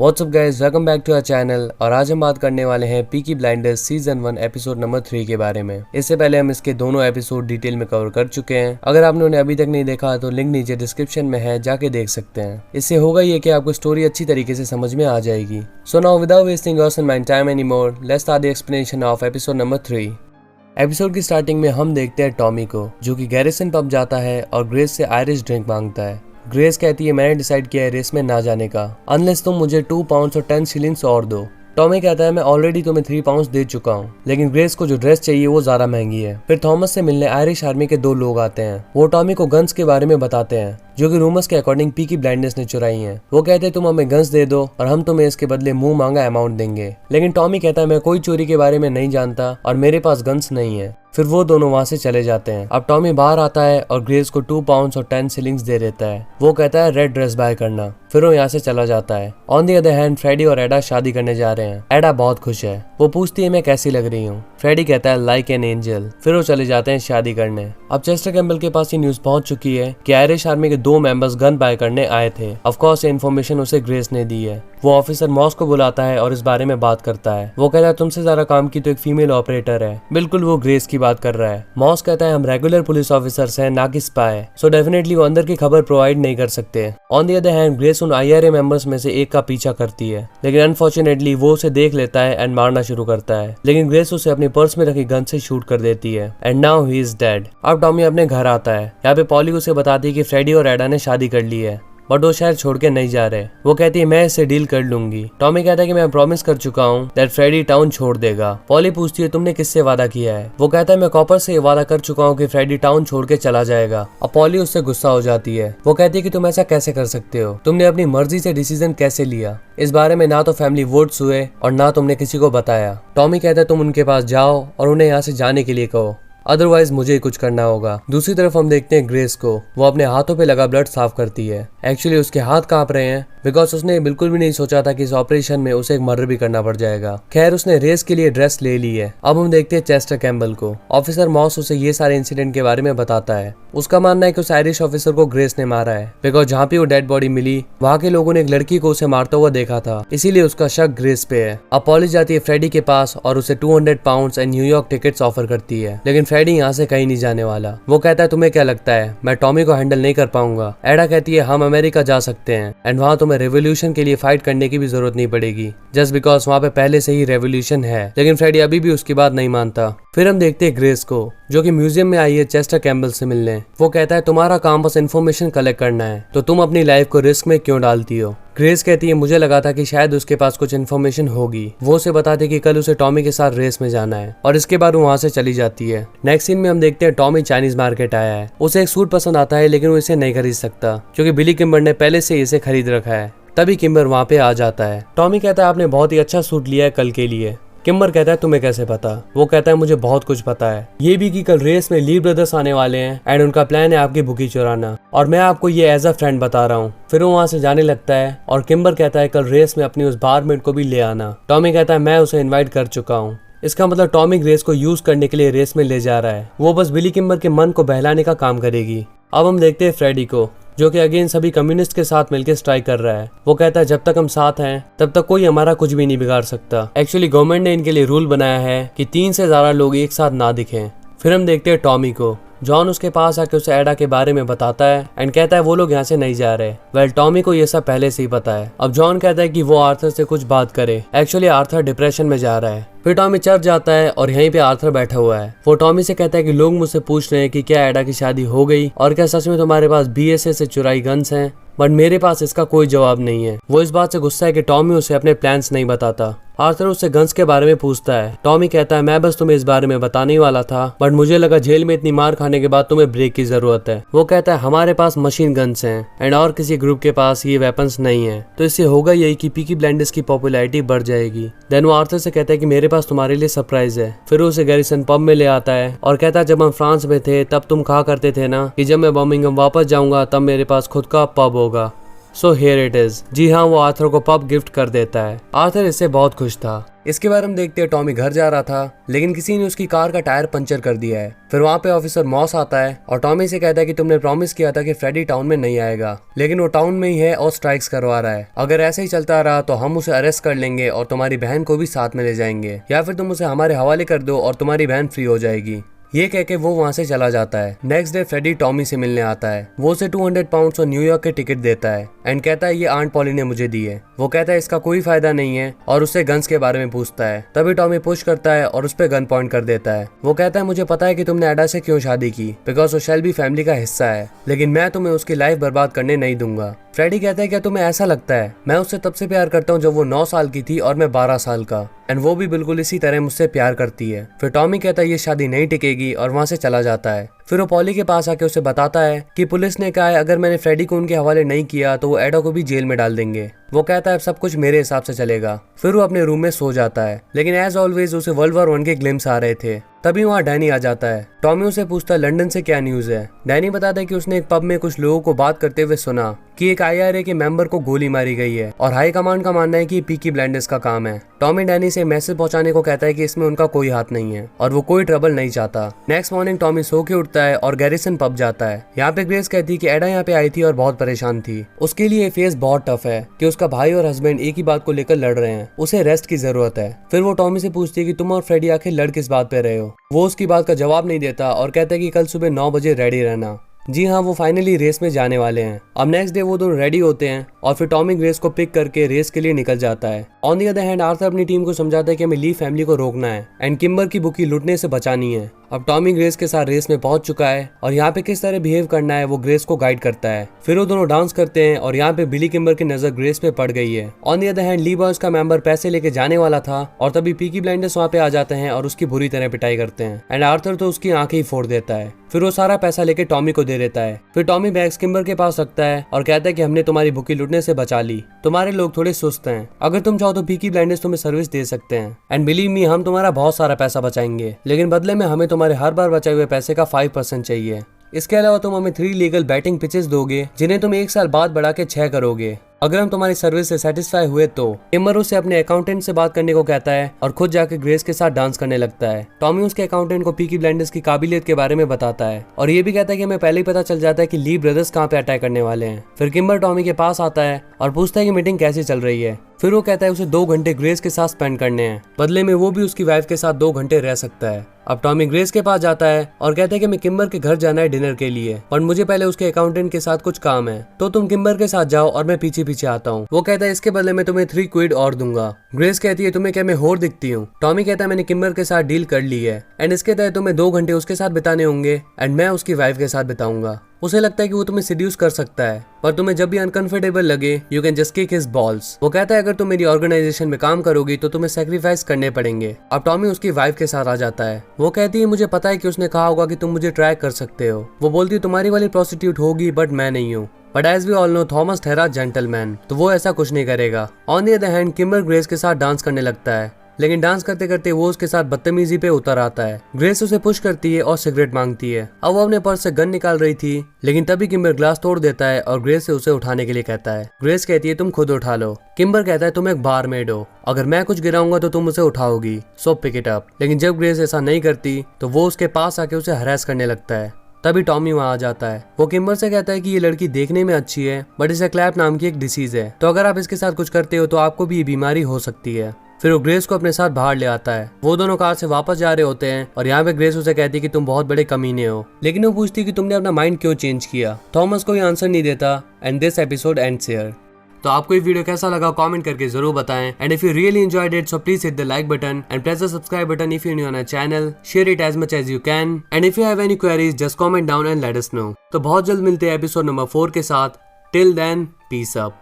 WhatsApp guys, welcome back to our channel. और आज हम बात करने वाले हैं Peaky Blinders season 1 episode number 3 के बारे में। इससे पहले हम इसके दोनों एपिसोड डिटेल में कवर कर चुके हैं। अगर आपने उन्हें अभी तक नहीं देखा तो लिंक नीचे डिस्क्रिप्शन में है, जाके देख सकते हैं। इससे होगा ये कि आपको स्टोरी अच्छी तरीके से समझ में आ जाएगी। So now without wasting your my time anymore, let's start the explanation of episode number 3। Episode की स्टार्टिंग में हम देखते हैं टॉमी को, जो कि गैरिसन पब जाता है और ग्रेस से आयरिश ड्रिंक मांगता है। ग्रेस कहती है मैंने डिसाइड किया है रेस में ना जाने का, अनलेस तुम मुझे 2 पाउंड्स और 10 शिलिंग्स और दो। टॉमी कहता है मैं ऑलरेडी तुम्हें 3 पाउंड्स दे चुका हूँ, लेकिन ग्रेस को जो ड्रेस चाहिए वो ज्यादा महंगी है। फिर थॉमस से मिलने आयरिश आर्मी के 2 लोग आते हैं। वो टॉमी को गन्स के बारे में बताते हैं, जो कि रूमर्स के अकॉर्डिंग पीकी ब्लाइंडर्स ने चुराई हैं। वो कहते हैं तुम हमें गन्स दे दो और हम तुम्हें इसके बदले मुंह मांगा अमाउंट देंगे। लेकिन टॉमी कहता है मैं कोई चोरी के बारे में नहीं जानता और मेरे पास गन्स नहीं है। फिर वो दोनों वहाँ से चले जाते हैं। अब टॉमी बाहर आता है और ग्रेस को 2 पाउंड्स और 10 शिलिंग्स दे देता है। वो कहता है रेड ड्रेस बाय करना। फिर वो यहाँ से चला जाता है। On the other hand Freddie और एडा शादी करने जा रहे हैं। एडा बहुत खुश है। वो पूछती है मैं कैसी लग रही हूँ। फ्रेडी कहता है लाइक एन एंजल। फिर वो चले जाते हैं शादी करने। अब चेस्टर कैम्बल के पास ये न्यूज पहुंच चुकी है कि आयरिश आर्मी के 2 मेंबर्स गन बाय करने आए थे। ऑफ कोर्स ये इन्फॉर्मेशन उसे ग्रेस ने दी है। वो ऑफिसर मॉस को बुलाता है और इस बारे में बात करता है। वो कहता है तुमसे ज्यादा काम की तो एक फीमेल ऑपरेटर है। बिल्कुल वो ग्रेस की बात कर रहा है। मॉस कहता है हम रेगुलर पुलिस ऑफिसर्स हैं, ना कि स्पाई, सो डेफिनेटली वो अंदर की खबर प्रोवाइड नहीं कर सकते। On the other hand grace उन आईआरए मेंबर्स में से एक का पीछा करती है, लेकिन अनफॉर्चुनेटली वो उसे देख लेता है एंड मारना शुरू करता है। लेकिन ग्रेस उसे अपनी पर्स में रखी गन से शूट कर देती है and now he is dead. अब टॉमी अपने घर आता है। यहाँ पे पॉली उसे बताती है कि फ्रेडी और एडा ने शादी कर ली है, बट वो शहर छोड़ के नहीं जा रहे। वो कहती है मैं इससे डील कर लूंगी। टॉमी कहता है कि मैं प्रॉमिस कर चुका हूँ दैट फ्रेडी टाउन छोड़ देगा। पॉली पूछती है तुमने किससे वादा किया है। वो कहता है मैं कॉपर से वादा कर चुका हूँ कि फ्रेडी टाउन छोड़ के चला जाएगा। अब पॉली उससे गुस्सा हो जाती है। वो कहती है कि तुम ऐसा कैसे कर सकते हो, तुमने अपनी मर्जी से डिसीजन कैसे लिया। इस बारे में ना तो फैमिली वोट्स हुए और ना तुमने किसी को बताया। टॉमी कहता है तुम उनके पास जाओ और उन्हें यहाँ से जाने के लिए कहो, अदरवाइज मुझे ही कुछ करना होगा। दूसरी तरफ हम देखते हैं ग्रेस को। वो अपने हाथों पे लगा ब्लड साफ करती है। एक्चुअली उसके हाथ कांप रहे हैं बिकॉज उसने बिल्कुल भी नहीं सोचा था कि इस ऑपरेशन में उसे एक मर्डर भी करना पड़ जाएगा। खैर उसने रेस के लिए ड्रेस ले ली है। अब हम देखते हैं चेस्टर कैम्बल को। ऑफिसर मॉस उसे ये सारे इंसिडेंट के बारे में बताता है। उसका मानना है कि उस आयरिश ऑफिसर को ग्रेस ने मारा है बिकॉज जहाँ पे वो डेड बॉडी मिली वहाँ के लोगों ने एक लड़की को उसे मारता हुआ देखा था, इसीलिए उसका शक ग्रेस पे है। अब पॉली जाती है फ्रेडी के पास और उसे 200 pounds and New York tickets offer करती है, लेकिन फ्रेडी यहाँ से कहीं नहीं जाने वाला। वो कहता है तुम्हें क्या लगता है मैं टॉमी को हैंडल नहीं कर पाऊंगा। एडा कहती है हम अमेरिका जा सकते हैं एंड वहाँ तुम्हें रेवोल्यूशन के लिए फाइट करने की भी जरूरत नहीं पड़ेगी, जस्ट बिकॉज वहाँ पे पहले से ही रेवोल्यूशन है। लेकिन फ्रेडी अभी भी उसकी बात नहीं मानता। फिर हम देखते हैं ग्रेस को, जो कि म्यूजियम में आई है चेस्टर कैम्बल से मिलने। वो कहता है तुम्हारा काम बस इन्फॉर्मेशन कलेक्ट करना है, तो तुम अपनी लाइफ को रिस्क में क्यों डालती हो। ग्रेस कहती है मुझे लगा था कि शायद उसके पास कुछ इन्फॉर्मेशन होगी। वो उसे बताते कि कल उसे टॉमी के साथ रेस में जाना है और इसके बाद वो वहाँ से चली जाती है। नेक्स्ट सीन में हम देखते हैं टॉमी चाइनीज मार्केट आया है। उसे एक सूट पसंद आता है, लेकिन वो इसे नहीं खरीद सकता क्योंकि बिली किम्बर ने पहले से इसे खरीद रखा है। तभी किम्बर वहाँ पे आ जाता है। टॉमी कहता है आपने बहुत ही अच्छा सूट लिया है कल के लिए। किम्बर कहता है तुम्हें कैसे पता। वो कहता है मुझे बहुत कुछ पता है, ये भी कि कल रेस में ली ब्रदर्स आने वाले हैं एंड उनका प्लान है आपकी बुकी चुराना, और मैं आपको ये एज अ फ्रेंड बता रहा हूँ। फिर वो वहाँ से जाने लगता है और किम्बर कहता है कल रेस में अपनी उस बारमेट को भी ले आना। टॉमी कहता है मैं उसे इन्वाइट कर चुका हूँ। इसका मतलब टॉमी ग्रेस को यूज करने के लिए रेस में ले जा रहा है। वो बस बिली किम्बर के मन को बहलाने का काम करेगी। अब हम देखते हैं फ्रेडी को, जो कि अगेन सभी कम्युनिस्ट के साथ मिलकर स्ट्राइक कर रहा है। वो कहता है जब तक हम साथ हैं तब तक कोई हमारा कुछ भी नहीं बिगाड़ सकता। एक्चुअली गवर्नमेंट ने इनके लिए रूल बनाया है कि 3 से ज्यादा लोग एक साथ ना दिखें। फिर हम देखते हैं टॉमी को। जॉन उसके पास आके उसे एडा के बारे में बताता है एंड कहता है वो लोग यहाँ से नहीं जा रहे। वेल टॉमी को ये सब पहले से ही पता है। अब जॉन कहता है कि वो आर्थर से कुछ बात करे। एक्चुअली आर्थर डिप्रेशन में जा रहा है। फिर टॉमी चर्च जाता है और यहीं पे आर्थर बैठा हुआ है। वो टॉमी से कहता है कि लोग मुझसे पूछ रहे हैं कि क्या एडा की शादी हो गई और क्या सच में तुम्हारे पास बीएसए से चुराई गन्स हैं, बट मेरे पास इसका कोई जवाब नहीं है। वो इस बात से गुस्सा है कि टॉमी उसे अपने प्लान्स नहीं बताता। आर्थर उससे गन्स के बारे में पूछता है। टॉमी कहता है मैं बस तुम्हें इस बारे में बताने ही वाला था, बट मुझे लगा जेल में इतनी मार खाने के बाद तुम्हें ब्रेक की जरूरत है। वो कहता है हमारे पास मशीन गन्स हैं एंड और किसी ग्रुप के पास ये वेपन्स नहीं है, तो इससे होगा यही कि पीकी ब्लाइंडर्स की पॉपुलैरिटी बढ़ जाएगी। देन वो आर्थर से कहता है कि मेरे पास तुम्हारे लिए सरप्राइज है। फिर उसे गैरिसन पब में ले आता है और कहता है जब हम फ्रांस में थे तब तुम कहा करते थे ना कि जब मैं बर्मिंघम वापस जाऊंगा तब मेरे पास खुद का पब होगा। So here it is. जी हाँ, वो आर्थर को पब गिफ्ट कर देता है। आर्थर इससे बहुत खुश था। इसके बाद हम देखते हैं टॉमी घर जा रहा था, लेकिन किसी ने उसकी कार का टायर पंचर कर दिया है। फिर वहाँ पे ऑफिसर मॉस आता है और टॉमी से कहता है कि तुमने प्रॉमिस किया था कि फ्रेडी टाउन में नहीं आएगा, लेकिन वो टाउन में ही है और स्ट्राइक्स करवा रहा है। अगर ऐसे ही चलता रहा तो हम उसे अरेस्ट कर लेंगे और तुम्हारी बहन को भी साथ में ले जाएंगे, या फिर तुम उसे हमारे हवाले कर दो और तुम्हारी बहन फ्री हो जाएगी। ये कह के वो वहाँ से चला जाता है। नेक्स्ट डे फ्रेडी टॉमी से मिलने आता है। वो उसे 200 पाउंड और न्यूयॉर्क के टिकट देता है एंड कहता है ये आंट पॉली ने मुझे दी है। वो कहता है इसका कोई फायदा नहीं है और उससे गन्स के बारे में पूछता है। तभी टॉमी पुश करता है और उस पर गन पॉइंट कर देता है। वो कहता है मुझे पता है कि तुमने एडा से क्यों शादी की, बिकॉज वो शेल्बी फैमिली का हिस्सा है, लेकिन मैं तुम्हें उसकी लाइफ बर्बाद करने नहीं दूंगा। फ्रेडी कहता है क्या तुम्हें ऐसा लगता है? मैं उससे तब से प्यार करता हूँ जब वो 9 साल की थी और मैं 12 साल का, एंड वो भी बिल्कुल इसी तरह मुझसे प्यार करती है। फिर टॉमी कहता है ये शादी नहीं टिकेगी और वहाँ से चला जाता है। फिर वो पॉली के पास आके उसे बताता है कि पुलिस ने कहा है अगर मैंने फ्रेडी को उनके हवाले नहीं किया तो वो एडा को भी जेल में डाल देंगे। वो कहता है सब कुछ मेरे हिसाब से चलेगा। फिर वो अपने रूम में सो जाता है, लेकिन एज ऑलवेज उसे वर्ल्ड वॉर 1 के ग्लिम्स आ रहे थे। तभी वहाँ डैनी आ जाता है। टॉमी उसे पूछता है लंदन से क्या न्यूज है। डैनी बताता है कि उसने एक पब में कुछ लोगों को बात करते हुए सुना कि एक IRA के मेंबर को गोली मारी गई है और हाई कमांड का मानना है कि पीकी ब्लाइंडर्स का काम है। टॉमी डैनी से मैसेज पहुंचाने को कहता है कि इसमें उनका कोई हाथ नहीं है और वो कोई ट्रबल नहीं चाहता। नेक्स्ट मॉर्निंग टॉमी सो के उठता है और गैरिसन पब जाता है। यहाँ पे ग्रेस कहती है कि एडा यहाँ पे आई थी और बहुत परेशान थी। उसके लिए फेस बहुत टफ है कि उसका भाई और हस्बैंड एक ही बात को लेकर लड़ रहे हैं, उसे रेस्ट की जरूरत है। फिर वो टॉमी से पूछती है कि तुम और फ्रेडी आखिर लड़ किस बात पे रहे हो। वो उसकी बात का जवाब नहीं देता और कहता है कि कल सुबह 9 बजे रेडी रहना। जी हाँ, वो फाइनली रेस में जाने वाले हैं। अब नेक्स्ट डे वो दोनों रेडी होते हैं और फिर टॉमी ग्रेस को पिक करके रेस के लिए निकल जाता है। On the other hand Arthur अपनी टीम को समझाता है कि हमें ली फैमिली को रोकना है एंड किम्बर की बुकी लूटने से बचानी है। अब टॉमी ग्रेस के साथ रेस में पहुंच चुका है और यहाँ पे किस तरह बिहेव करना है वो ग्रेस को गाइड करता है। फिर वो दोनों डांस करते हैं और यहाँ पे बिली किम्बर की नजर ग्रेस पे पड़ गई है। On the other hand Lee boys का मेंबर पैसे लेके जाने वाला था और तभी पीकी ब्लाइंडर्स वहाँ पे आ जाते हैं और उसकी बुरी तरह पिटाई करते हैं एंड आर्थर तो उसकी आंखें ही फोड़ देता है। फिर वो सारा पैसा लेके टॉमी को दे देता है। फिर टॉमी बैग्स किम्बर के पास रखता है और कहता है कि हमने तुम्हारी बुकी लूटने से बचा ली। तुम्हारे लोग थोड़े सुस्त हैं, अगर तुम चाहो तो पीकी ब्लाइंडर्स तुम्हें सर्विस दे सकते हैं एंड बिलीव मी हम तुम्हारा बहुत सारा पैसा बचाएंगे, लेकिन बदले में हमें तुम्हारे हर बार बचाए हुए पैसे का 5% चाहिए। इसके अलावा तुम हमें 3 लीगल बैटिंग पिचेस दोगे जिन्हें तुम 1 साल बाद बढ़ा के 6 करोगे। अगर हम तुम्हारी सर्विस से सेटिस्फाई हुए तो किम्बर उसे अपने अकाउंटेंट से बात करने को कहता है और खुद जाकर ग्रेस के साथ डांस करने लगता है। टॉमी उसके अकाउंटेंट को पीकी ब्लाइंडर्स की काबिलियत के बारे में बताता है और ये भी कहता है कि हमें पहले ही पता चल जाता है कि ली ब्रदर्स कहाँ पे अटैक करने वाले हैं। फिर किम्बर टॉमी के पास आता है और पूछता है कि मीटिंग कैसी चल रही है। फिर वो कहता है उसे 2 घंटे ग्रेस के साथ स्पेंड करने हैं, बदले में वो भी उसकी वाइफ के साथ 2 घंटे रह सकता है। अब टॉमी ग्रेस के पास जाता है और कहता है कि मैं किम्बर के घर जाना है डिनर के लिए, पर मुझे पहले उसके अकाउंटेंट के साथ कुछ काम है, तो तुम किम्बर के साथ जाओ और मैं पीछे पीछे आता हूँ। वो कहता है इसके बदले में तुम्हें 3 क्विड और दूंगा। ग्रेस कहती है तुम्हें क्या मैं होर दिखती हूँ? टॉमी कहता है मैंने किम्बर के साथ डील कर ली है एंड इसके तहत तुम्हें 2 घंटे उसके साथ बिताने होंगे एंड मैं उसकी वाइफ के साथ बिताऊंगा। उसे लगता है कि वो तुम्हें सिड्यूस कर सकता है, पर तुम्हें जब भी अनकंफर्टेबल लगे you can just kick his balls. वो कहता है अगर तुम मेरी ऑर्गेनाइजेशन में काम करोगी तो तुम्हें सैक्रिफाइस करने पड़ेंगे। अब टॉमी उसकी वाइफ के साथ आ जाता है। वो कहती है मुझे पता है कि उसने कहा होगा कि तुम मुझे ट्राई कर सकते हो। वो बोलती है तुम्हारी वाली प्रोस्टिट्यूट होगी बट मैं नहीं हूँ। But as we all know Thomas ठहरा जेंटलमैन, तो वो ऐसा कुछ नहीं करेगा। On the other hand Kimber Grace के साथ डांस करने लगता है, लेकिन डांस करते करते वो उसके साथ बदतमीजी पे उतर आता है। ग्रेस उसे पुश करती है और सिगरेट मांगती है। अब वो अपने पर्स से गन निकाल रही थी, लेकिन तभी किम्बर ग्लास तोड़ देता है और ग्रेस से उसे उठाने के लिए कहता है। ग्रेस कहती है तुम खुद उठा लो। किम्बर कहता है तुम एक बारमेड हो, अगर मैं कुछ गिराऊंगा तो तुम उसे उठाओगी, सो पिक इट अप। लेकिन जब ग्रेस ऐसा नहीं करती तो वो उसके पास आके उसे हरास करने लगता है। तभी टॉमी वहाँ आ जाता है। वो किम्बर से कहता है कि ये लड़की देखने में अच्छी है बट इसे क्लैप नाम की एक डिसीज है, तो अगर आप इसके साथ कुछ करते हो तो आपको भी ये बीमारी हो सकती है। फिर वो ग्रेस को अपने साथ बाहर ले आता है। वो दोनों कार से वापस जा रहे होते हैं और यहाँ पे ग्रेस उसे कहती है कि तुम बहुत बड़े कमीने हो, लेकिन वो पूछती है कि तुमने अपना माइंड क्यों चेंज किया। थॉमस कोई आंसर नहीं देता and this episode ends here. तो आपको ये वीडियो कैसा लगा कमेंट करके जरूर बताएं and if you really enjoyed it so please hit the like button and press the subscribe button if you new on our channel, share it as much as you can and if you have any queries just comment down and let us know. तो बहुत जल्द मिलते हैं episode number 4 के साथ। Till then peace up.